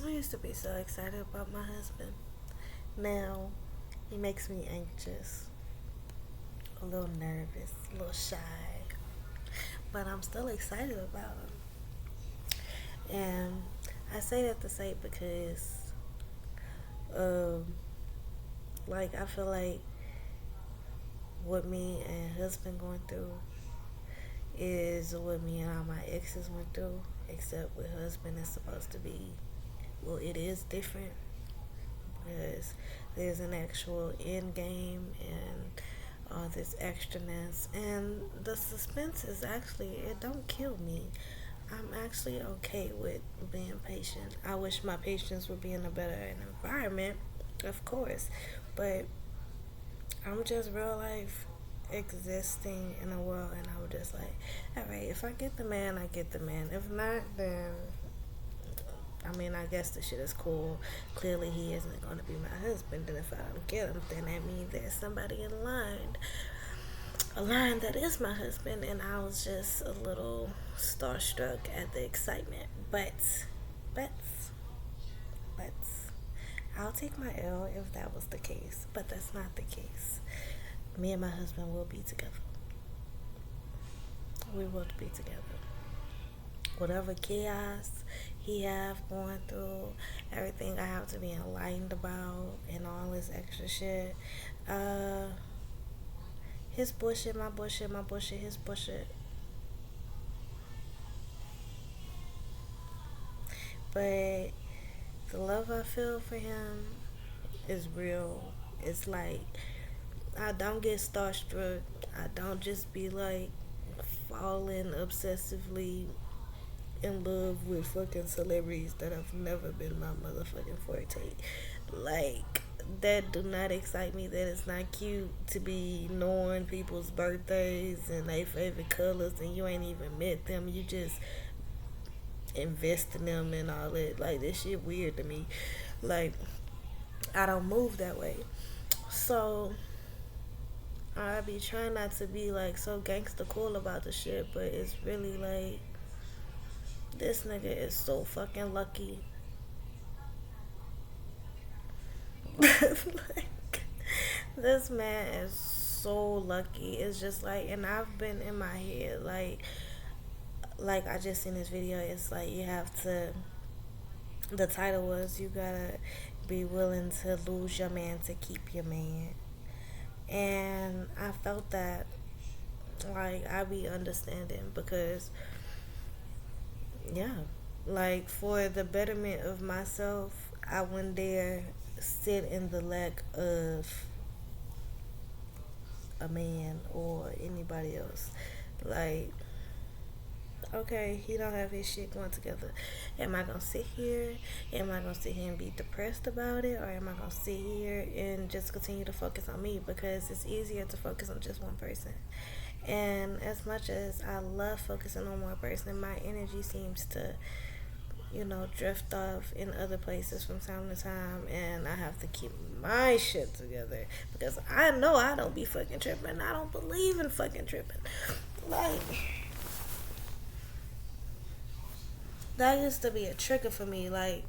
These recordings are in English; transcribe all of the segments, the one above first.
I used to be so excited about my husband. Now, he makes me anxious, a little nervous, a little shy, but I'm still excited about him. And I say that to say because, um, like, I feel like what me and husband going through is what me and all my exes went through, except with husband is supposed to be, well, it is different because there's an actual end game and all this extraness, and the suspense is actually, it don't kill me. I'm actually okay with being patient. I wish my patience would be in a better environment, of course, but I'm just real life existing in a world, and I'm just like, all right, if I get the man, I get the man. If not, then I mean, I guess the shit is cool. Clearly, he isn't going to be my husband, and if I don't get him, then that means there's somebody in line, a line that is my husband, and I was just a little starstruck at the excitement. But, but, I'll take my L if that was the case, but that's not the case. Me and my husband will be together. We will be together. Whatever chaos he have going through, everything I have to be enlightened about, and all this extra shit. Uh, his bullshit, my bullshit, my bullshit, his bullshit. But the love I feel for him is real. It's like I don't get starstruck. I don't just be like falling obsessively in love with fucking celebrities that have never been my motherfucking forte. Like, that do not excite me. That is not cute to be knowing people's birthdays and their favorite colors, and you ain't even met them. You just invest in them and all that. Like, this shit weird to me. Like, I don't move that way. So I be trying not to be like so gangster cool about the shit, but it's really like this nigga is so fucking lucky. Like, this man is so lucky. It's just like, and I've been in my head like I just seen this video. It's like you have to. The title was you gotta be willing to lose your man to keep your man, and I felt that like I be understanding because yeah, like for the betterment of myself, I wouldn't dare sit in the lack of a man or anybody else. Like, okay, he don't have his shit going together. Am I gonna sit here? Am I gonna sit here and be depressed about it, or am I gonna sit here and just continue to focus on me? Because it's easier to focus on just one person. And as much as I love focusing on one person, my energy seems to, drift off in other places from time to time, and I have to keep my shit together because I know I don't be fucking tripping. I don't believe in fucking tripping. Like, that used to be a trigger for me. Like,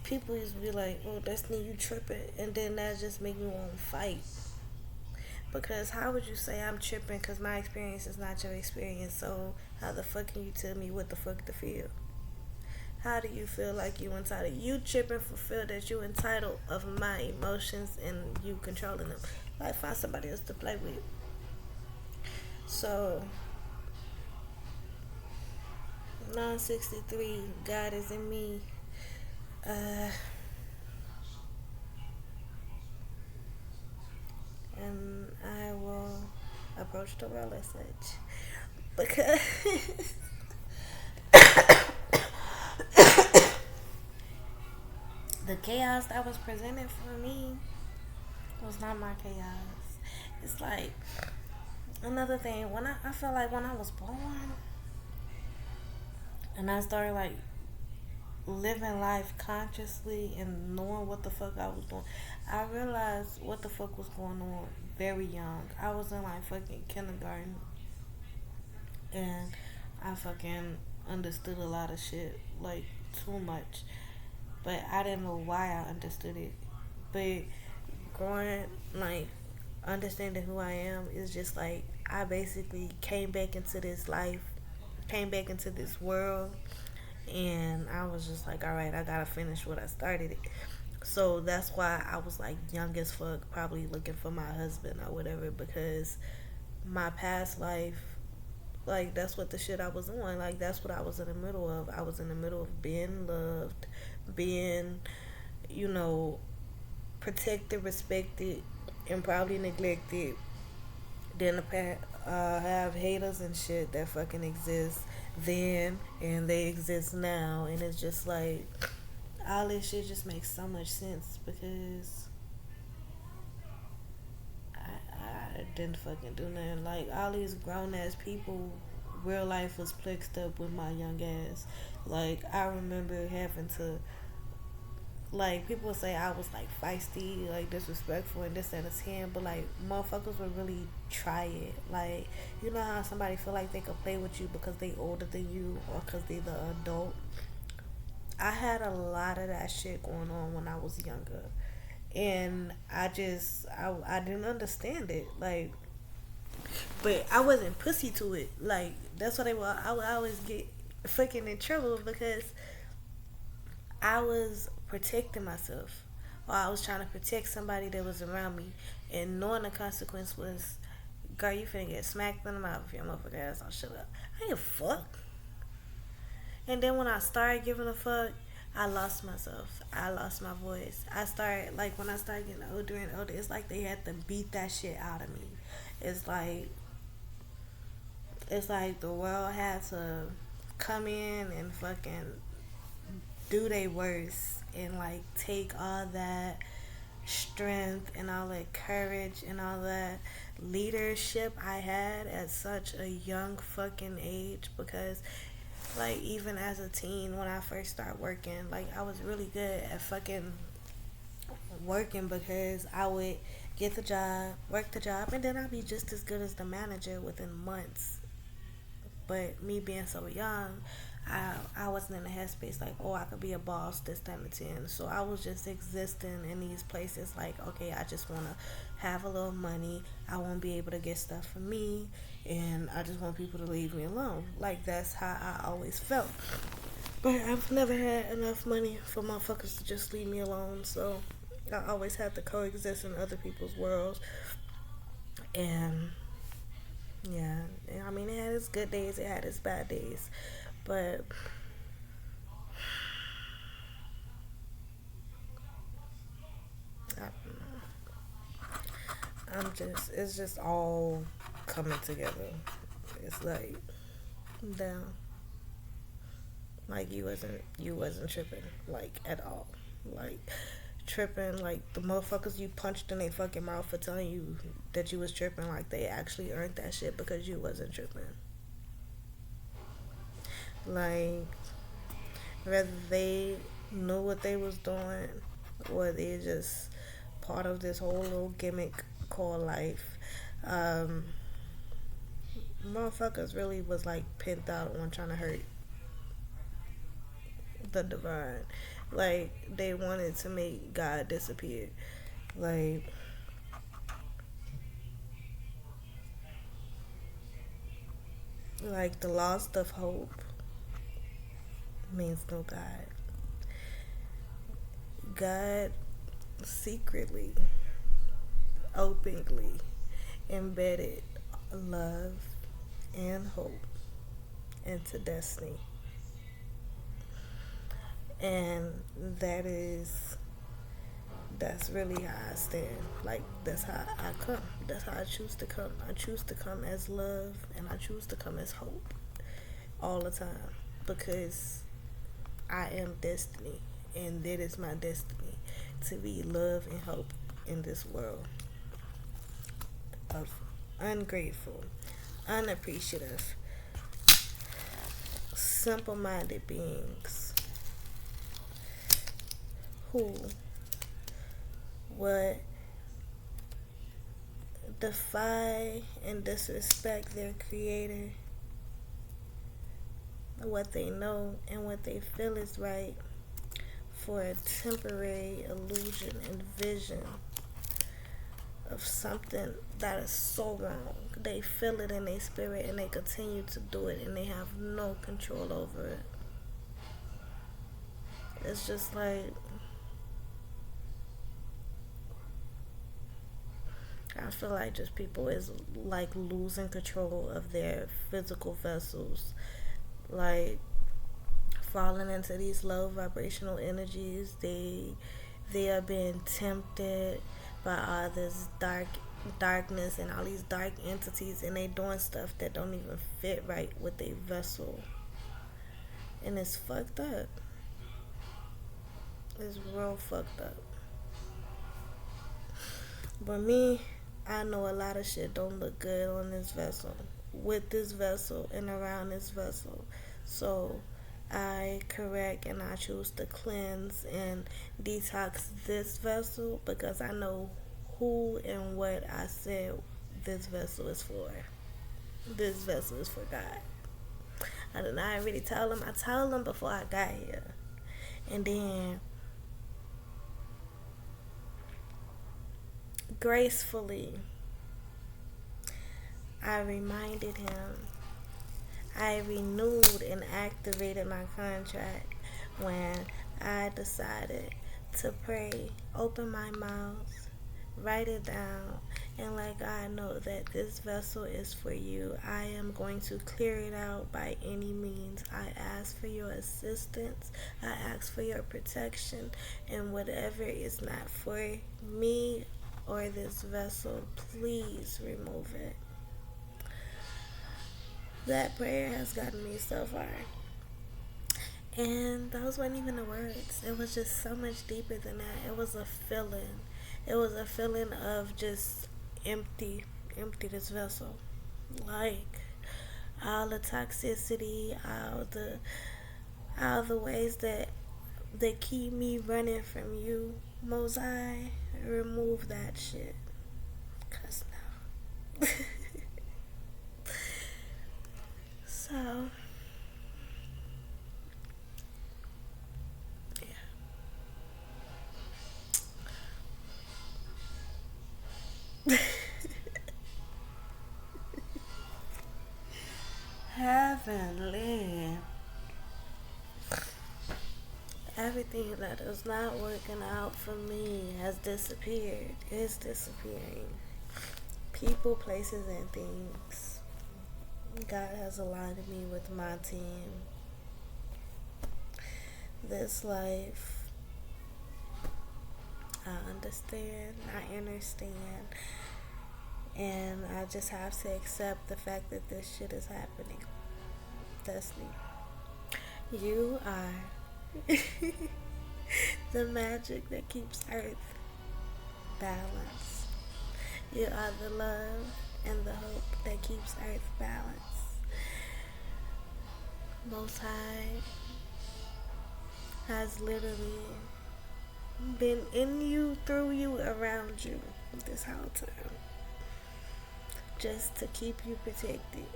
people used to be like, "Oh, Destiny, you tripping," and then that just make me want to fight. Because how would you say I'm tripping? Because my experience is not your experience. So how the fuck can you tell me what the fuck to feel? How do you feel like you entitled? You tripping for feel that you entitled of my emotions and you controlling them. Like, find somebody else to play with. So 963, God is in me. Uh, and I will approach the world as such because the chaos that was presented for me was not my chaos. It's like another thing when I feel like when I was born and I started like living life consciously and knowing what the fuck I was doing, I realized what the fuck was going on very young. I was in like fucking kindergarten, and I fucking understood a lot of shit, like too much. But I didn't know why I understood it. But growing, like, understanding who I am is just like I basically came back into this life, came back into this world, and I was just like, all right, I gotta finish what I started. So that's why I was like young as fuck, probably looking for my husband or whatever, because my past life, like that's what the shit I was on. Like that's what I was in the middle of. I was in the middle of being loved, being, you know, protected, respected, and probably neglected. Then have haters and shit that fucking exist then and they exist now, and it's just like all this shit just makes so much sense because I didn't fucking do nothing. Like all these grown ass people, real life was plexed up with my young ass. Like I remember having to, like people say I was like feisty, like disrespectful and this and this hand, but like motherfuckers would really try it. Like you know how somebody feel like they could play with you because they older than you or because they the adult. I had a lot of that shit going on when I was younger, and I didn't understand it. Like, but I wasn't pussy to it. Like that's what they were. I would always get fucking in trouble because I was protecting myself, or I was trying to protect somebody that was around me, and knowing the consequence was, girl, you finna get smacked in the mouth if your motherfucker ass don't shut up. I ain't fuck. And then when I started giving a fuck, I lost myself. I lost my voice. I started like when I started getting older and older, it's like they had to beat that shit out of me. It's like it's like the world had to come in and fucking do their worst and like take all that strength and all that courage and all that leadership I had at such a young fucking age, because like even as a teen when I first started working, like I was really good at fucking working because I would get the job, work the job, and then I'd be just as good as the manager within months. But me being so young, I wasn't in the headspace like, oh, I could be a boss this time of 10. So I was just existing in these places like, okay, I just want to have a little money. I won't be able to get stuff for me. And I just want people to leave me alone. Like, that's how I always felt. But I've never had enough money for motherfuckers to just leave me alone. So I always had to coexist in other people's worlds. And yeah, I mean, it had its good days, it had its bad days. But I, it's just all coming together. It's like, down. Like you wasn't tripping, like, at all. Like, tripping, like, the motherfuckers you punched in their fucking mouth for telling you that you was tripping, like, they actually earned that shit because you wasn't tripping. Like, whether they knew what they was doing or they just part of this whole little gimmick called life. Um, Motherfuckers really was like pent out on trying to hurt the divine. Like they wanted to make God disappear. Like the loss of hope means no God. God secretly, openly embedded love and hope into destiny. And that is that's really how I stand. Like that's how I come. That's how I choose to come. I choose to come as love and I choose to come as hope all the time because I am destiny and that is my destiny to be love and hope in this world of ungrateful, unappreciative, simple minded beings who would defy and disrespect their creator what they know and what they feel is right for a temporary illusion and vision of something that is so wrong. They feel it in their spirit and they continue to do it and they have no control over it. It's just like, I feel like just people is like losing control of their physical vessels, like falling into these low vibrational energies. They are being tempted by all this darkness and all these dark entities, and they doing stuff that don't even fit right with their vessel, and it's fucked up. It's real fucked up. But me, I know a lot of shit don't look good on this vessel, with this vessel, and around this vessel. So I correct and I choose to cleanse and detox this vessel because I know who and what I said this vessel is for. This vessel is for God. I did not really tell him. I told him before I got here. And then gracefully, I reminded him. I renewed and activated my contract when I decided to pray, open my mouth, write it down, and let God know that this vessel is for you. I am going to clear it out by any means. I ask for your assistance. I ask for your protection, and whatever is not for me or this vessel, please remove it. That prayer has gotten me so far. And those weren't even the words. It was just so much deeper than that. It was a feeling. It was a feeling of just empty this vessel. Like all the toxicity, all the ways that keep me running from you, Mosai, remove that shit. 'Cause no. So yeah. Heavenly. Everything that is not working out for me has disappeared. Is disappearing. People, places, and things. God has aligned me with my team. This life, I understand, I understand, and I just have to accept the fact that this shit is happening. That's me. You are the magic that keeps Earth balanced. You are the love and the hope that keeps Earth balanced. Most High has literally been in you, through you, around you this whole time. Just to keep you protected.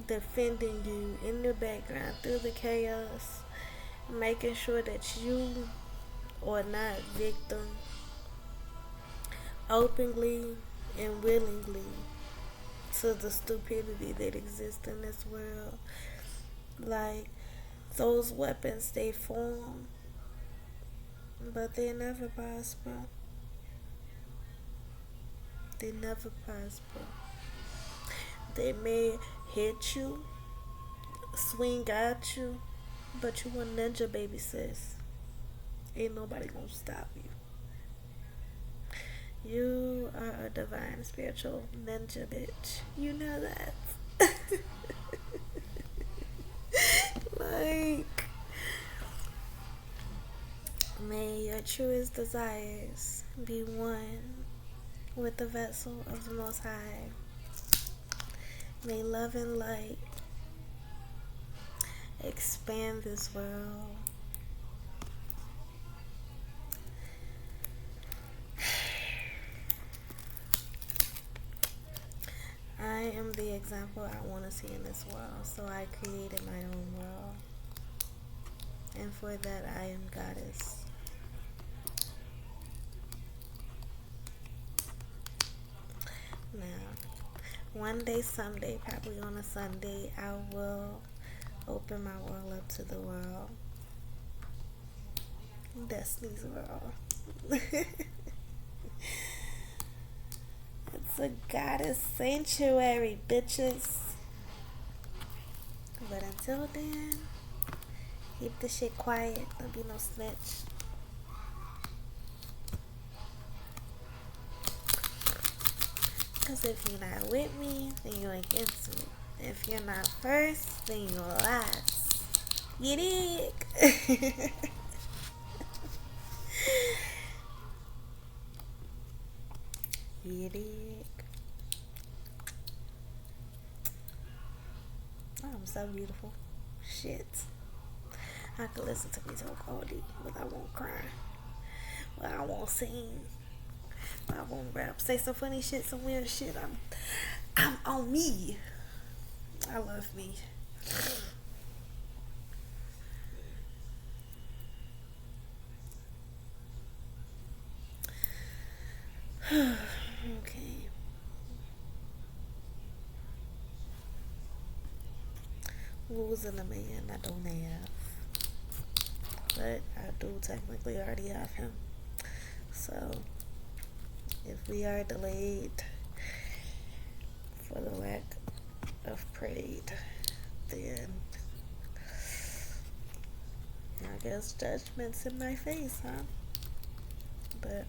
Defending you in the background through the chaos. Making sure that you are not victim openly and willingly to the stupidity that exists in this world. Like, those weapons, they form, but they never prosper. They never prosper. They may hit you, swing at you, but you a ninja, baby sis. Ain't nobody gonna stop you. You are a divine spiritual ninja, bitch. You know that. Like, may your truest desires be one with the vessel of the Most High. May love and light expand this world. I am the example I want to see in this world. So I created my own world. And for that, I am goddess. Now, one day, someday, probably on a Sunday, I will open my world up to the world. Destiny's World. It's a goddess sanctuary, bitches. But until then, keep the shit quiet. Don't be no snitch. Because if you're not with me, then you're against me. If you're not first, then you're last. You dig? You dig? Oh, I'm so beautiful. Shit. I could listen to me talk all day, but I won't cry. But I won't sing. I won't rap. Say some funny shit, some weird shit. I'm on me. I love me. Okay. Losing a man I don't have. But I do technically already have him. So, if we are delayed for the lack of prayed, then I guess judgment's in my face, huh? But,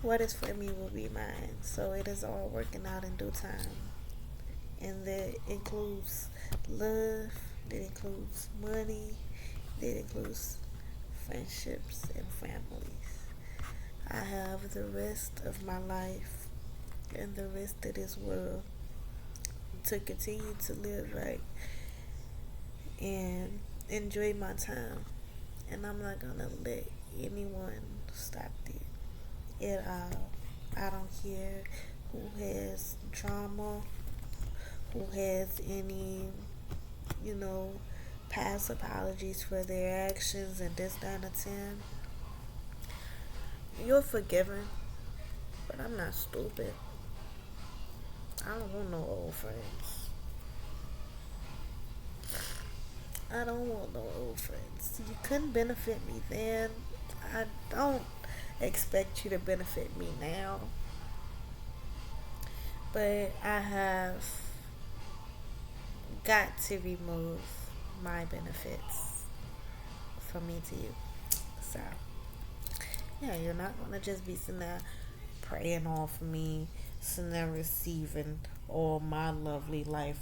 what is for me will be mine. So it is all working out in due time. And that includes love, that includes money, that includes friendships and families. I have the rest of my life and the rest of this world to continue to live right and enjoy my time. And I'm not gonna let anyone stop it at all. I don't care who has trauma, who has any, past apologies for their actions and this, that, and 10. You're forgiven, but I'm not stupid. I don't want no old friends. I don't want no old friends. You couldn't benefit me then. I don't expect you to benefit me now. But I have got to remove my benefits from me to you. So, yeah, you're not going to just be sitting there praying off me, sitting there receiving all my lovely life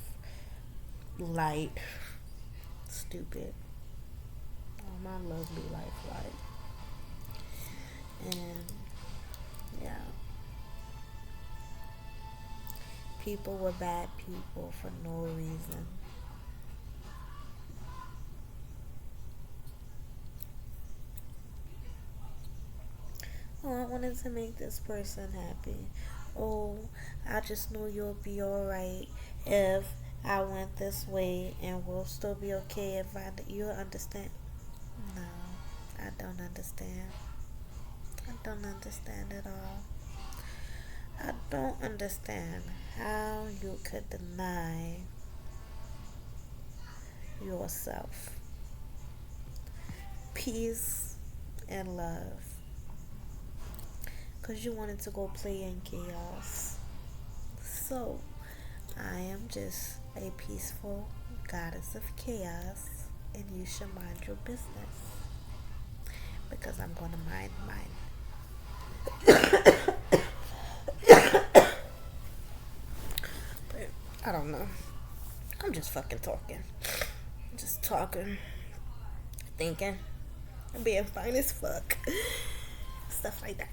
light. Stupid. All my lovely life light. And, yeah. People were bad people for no reason. Oh, I wanted to make this person happy. Oh, I just knew you'll be alright if I went this way, and we'll still be okay if you'll understand. No, I don't understand. I don't understand at all. I don't understand how you could deny yourself peace and love because you wanted to go play in chaos. So, I am just a peaceful goddess of chaos, and you should mind your business because I'm going to mind mine. But I don't know. I'm just fucking talking. Just talking, thinking, and being fine as fuck. Stuff like that.